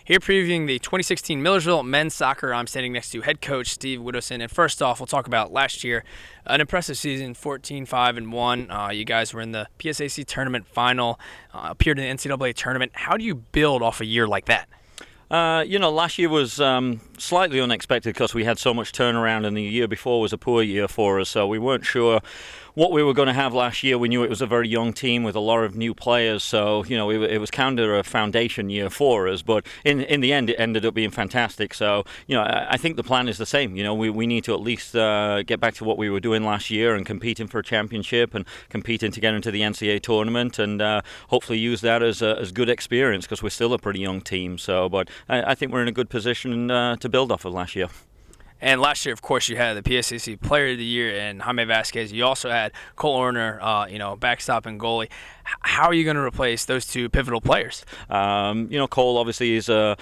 Here previewing the 2016 Millersville men's soccer. I'm standing next to head coach Steve Widowson. And first off, we'll talk about last year. An impressive season, 14-5-1. You guys were in the PSAC tournament final, appeared in the NCAA tournament. How do you build off a year like that? Last year was slightly unexpected because we had so much turnaround, and the year before was a poor year for us, so we weren't sure what we were going to have last year. We knew it was a very young team with a lot of new players, so it was kind of a foundation year for us, but in the end it ended up being fantastic. So I think the plan is the same. We need to at least get back to what we were doing last year and competing for a championship and competing to get into the NCAA tournament, and hopefully use that as good experience, because we're still a pretty young team. But I think we're in a good position to build off of last year. And last year, of course, you had the PSAC Player of the Year and Jaime Vasquez. You also had Cole Orner, backstop and goalie. How are you going to replace those two pivotal players? Cole obviously is a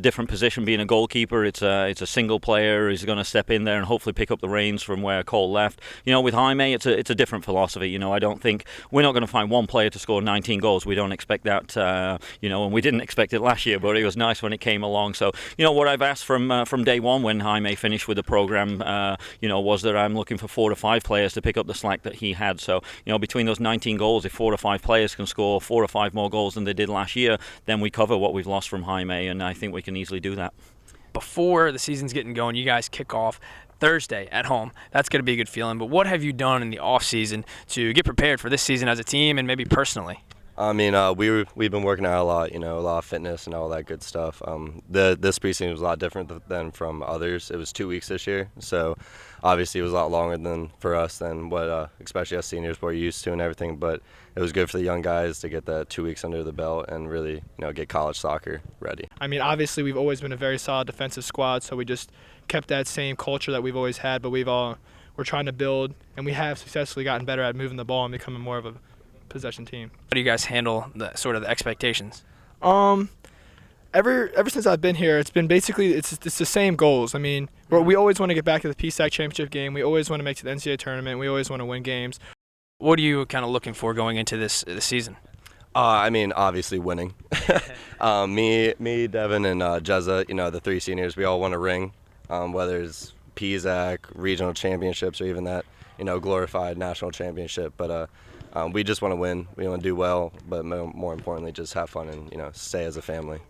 different position, being a goalkeeper. It's a single player. He's going to step in there and hopefully pick up the reins from where Cole left. With Jaime, it's a different philosophy. I don't think we're not going to find one player to score 19 goals. We don't expect that. And we didn't expect it last year, but it was nice when it came along. So what I've asked from day one when Jaime finished with the program, was that I'm looking for 4 to 5 players to pick up the slack that he had. So between those 19 goals, if 4 to 5 players can score 4 or 5 more goals than they did last year, then we cover what we've lost from Jaime, and I think we can easily do that. Before the season's getting going, you guys kick off Thursday at home. That's going to be a good feeling. But what have you done in the off season to get prepared for this season as a team and maybe personally? I mean, we've been working out a lot, a lot of fitness and all that good stuff. This preseason was a lot different than from others. It was 2 weeks this year, so obviously it was a lot longer than for us than what, especially us seniors, were used to and everything. But it was good for the young guys to get that 2 weeks under the belt and really, get college soccer ready. I mean, obviously we've always been a very solid defensive squad, so we just kept that same culture that we've always had. But we're trying to build, and we have successfully gotten better at moving the ball and becoming more of a possession team. How do you guys handle the expectations? Ever since I've been here, it's been basically it's the same goals. I mean, we always want to get back to the PSAC championship game. We always want to make it to the NCAA tournament. We always want to win games. What are you kind of looking for going into this season? I mean, obviously winning. Me, Devin, and Jezza, the 3 seniors, we all want a ring, whether it's PSAC, regional championships, or even that, glorified national championship. But we just want to win. We want to do well, but more importantly, just have fun and, stay as a family.